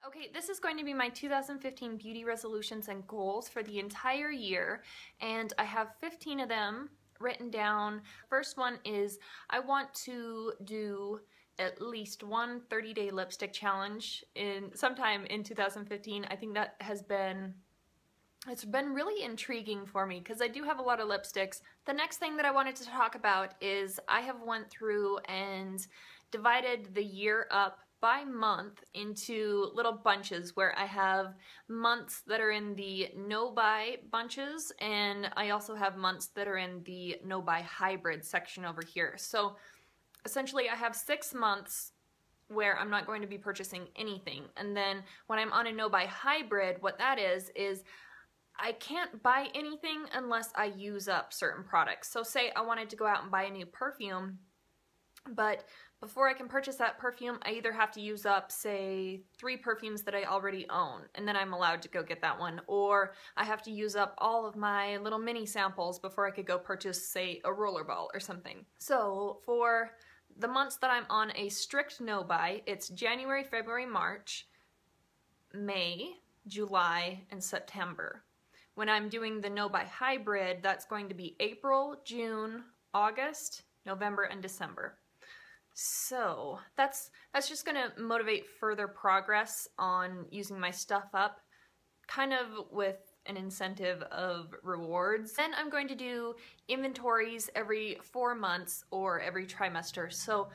Okay, this is going to be my 2015 beauty resolutions and goals for the entire year, and I have 15 of them written down. First one is I want to do at least one 30-day lipstick challenge sometime in 2015. I think that it's been really intriguing for me because I do have a lot of lipsticks. The next thing that I wanted to talk about is I have went through and divided the year up by month into little bunches where I have months that are in the no-buy bunches, and I also have months that are in the no-buy hybrid section over here. So essentially I have 6 months where I'm not going to be purchasing anything, and then when I'm on a no-buy hybrid, what that is I can't buy anything unless I use up certain products. So say I wanted to go out and buy a new perfume, but before I can purchase that perfume, I either have to use up, say, 3 perfumes that I already own, and then I'm allowed to go get that one, or I have to use up all of my little mini samples before I could go purchase, say, a rollerball or something. So for the months that I'm on a strict no-buy, it's January, February, March, May, July, and September. When I'm doing the no-buy hybrid, that's going to be April, June, August, November, and December. So that's just going to motivate further progress on using my stuff up, kind of with an incentive of rewards. Then I'm going to do inventories every 4 months or every trimester. So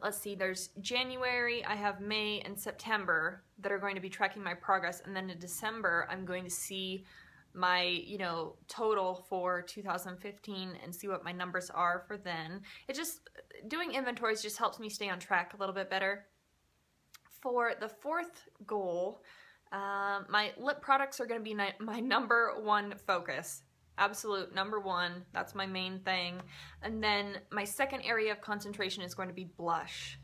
let's see, there's January, I have May and September that are going to be tracking my progress, and then in December I'm going to see my, total for 2015 and see what my numbers are for then. Doing inventories just helps me stay on track a little bit better. For the 4th goal, my lip products are going to be my number 1 focus. Absolute number 1, that's my main thing. And then my second area of concentration is going to be blush.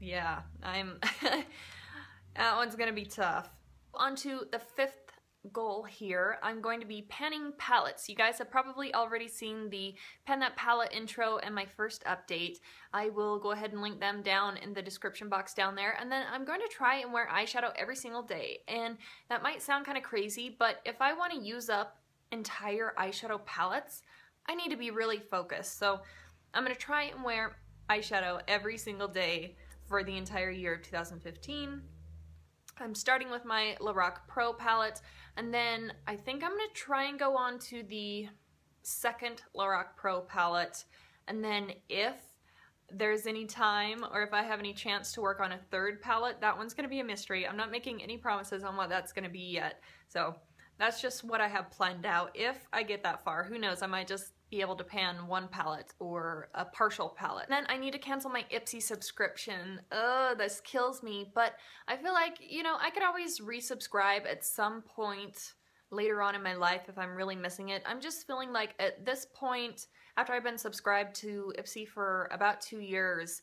Yeah, that one's going to be tough. On to the 5th goal here, I'm going to be panning palettes. You guys have probably already seen the Pan That Palette intro and my first update. I will go ahead and link them down in the description box down there, and then I'm going to try and wear eyeshadow every single day. And that might sound kind of crazy, but if I want to use up entire eyeshadow palettes, I need to be really focused. So I'm going to try and wear eyeshadow every single day for the entire year of 2015. I'm starting with my Lorac Pro palette, and then I think I'm going to try and go on to the second Lorac Pro palette, and then if there's any time or if I have any chance to work on a 3rd palette, that one's going to be a mystery. I'm not making any promises on what that's going to be yet, so that's just what I have planned out. If I get that far, who knows, I might just be able to pan 1 palette or a partial palette. Then I need to cancel my Ipsy subscription. This kills me, but I feel like, I could always resubscribe at some point later on in my life if I'm really missing it. I'm just feeling like at this point, after I've been subscribed to Ipsy for about 2 years,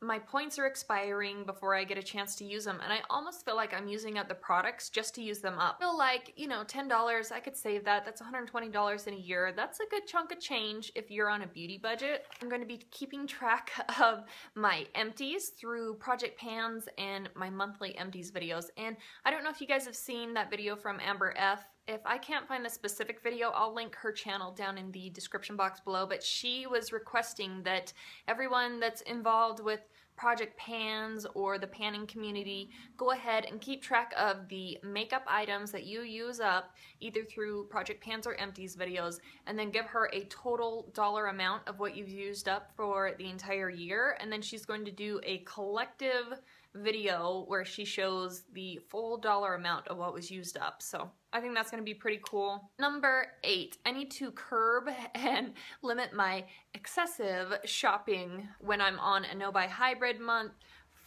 my points are expiring before I get a chance to use them, and I almost feel like I'm using up the products just to use them up. I feel like, $10, I could save that. That's $120 in a year. That's a good chunk of change if you're on a beauty budget. I'm going to be keeping track of my empties through Project Pans and my monthly empties videos, and I don't know if you guys have seen that video from Amber F. If I can't find the specific video, I'll link her channel down in the description box below, but she was requesting that everyone that's involved with Project Pans or the panning community go ahead and keep track of the makeup items that you use up either through Project Pans or Empties videos, and then give her a total dollar amount of what you've used up for the entire year, and then she's going to do a collective video where she shows the full dollar amount of what was used up. So I think that's going to be pretty cool. Number 8, I need to curb and limit my excessive shopping when I'm on a no-buy hybrid month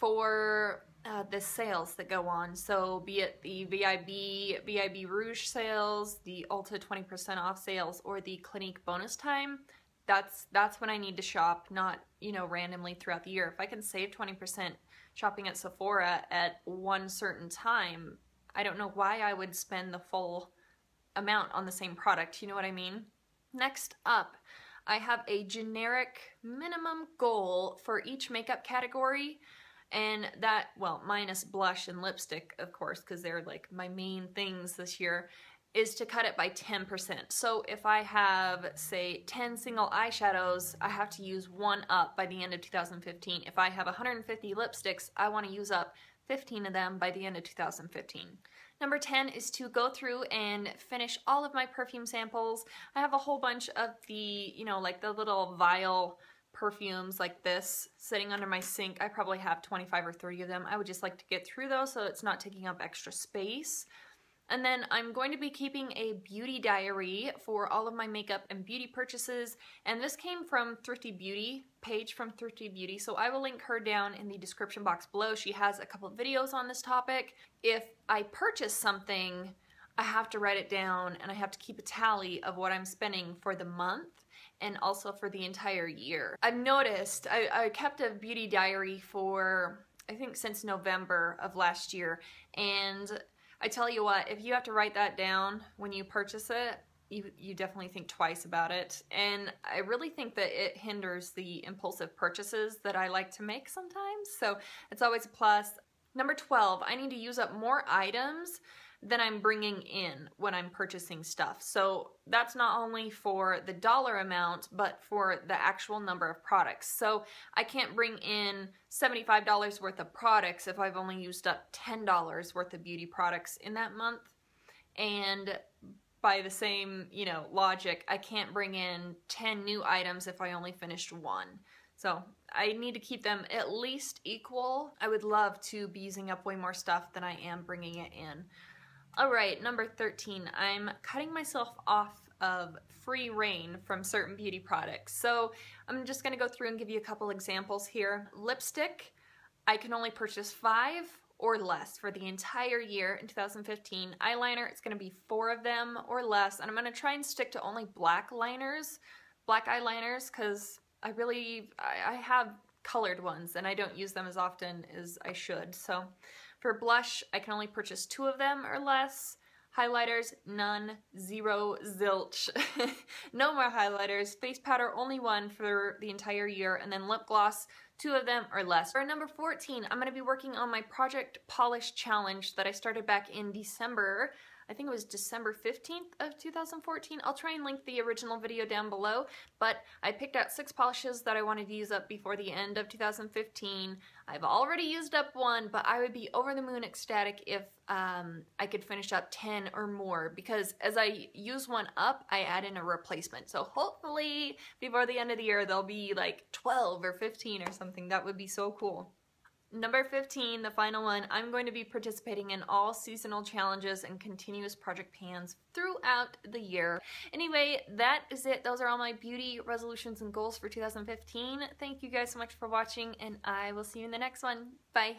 for the sales that go on. So be it the VIB Rouge sales, the Ulta 20% off sales, or the Clinique bonus time. That's when I need to shop, not, randomly throughout the year. If I can save 20% shopping at Sephora at one certain time, I don't know why I would spend the full amount on the same product, you know what I mean? Next up, I have a generic minimum goal for each makeup category, And that, well, minus blush and lipstick, of course, because they're like my main things this year, is to cut it by 10%. So if I have, say, 10 single eyeshadows, I have to use one up by the end of 2015. If I have 150 lipsticks, I want to use up 15 of them by the end of 2015. Number 10 is to go through and finish all of my perfume samples. I have a whole bunch of the, you know, like the little vial perfumes like this sitting under my sink. I probably have 25 or 30 of them. I would just like to get through those so it's not taking up extra space. And then I'm going to be keeping a beauty diary for all of my makeup and beauty purchases. And this came from Thrifty Beauty, Paige from Thrifty Beauty. So I will link her down in the description box below. She has a couple of videos on this topic. If I purchase something, I have to write it down and I have to keep a tally of what I'm spending for the month and also for the entire year. I've noticed, I kept a beauty diary for, I think, since November of last year. And I tell you what, if you have to write that down when you purchase it, you definitely think twice about it. And I really think that it hinders the impulsive purchases that I like to make sometimes. So it's always a plus. Number 12, I need to use up more items than I'm bringing in when I'm purchasing stuff. So that's not only for the dollar amount, but for the actual number of products. So I can't bring in $75 worth of products if I've only used up $10 worth of beauty products in that month. And by the same, you know, logic, I can't bring in 10 new items if I only finished one. So I need to keep them at least equal. I would love to be using up way more stuff than I am bringing it in. All right, number 13, I'm cutting myself off of free reign from certain beauty products. So I'm just gonna go through and give you a couple examples here. Lipstick, I can only purchase 5 or less for the entire year in 2015. Eyeliner, it's gonna be 4 of them or less, and I'm gonna try and stick to only black eyeliners, because I have colored ones and I don't use them as often as I should. So for blush, I can only purchase 2 of them or less. Highlighters, none, 0, zilch. No more highlighters. Face powder, only 1 for the entire year. And then lip gloss, 2 of them or less. For number 14, I'm going to be working on my Project Polish Challenge that I started back in December. I think it was December 15th of 2014. I'll try and link the original video down below, but I picked out 6 polishes that I wanted to use up before the end of 2015. I've already used up 1, but I would be over the moon ecstatic if I could finish up 10 or more, because as I use one up, I add in a replacement. So hopefully before the end of the year, there'll be like 12 or 15 or something. That would be so cool. Number 15, the final one, I'm going to be participating in all seasonal challenges and continuous project pans throughout the year. Anyway, that is it. Those are all my beauty resolutions and goals for 2015. Thank you guys so much for watching, and I will see you in the next one. Bye.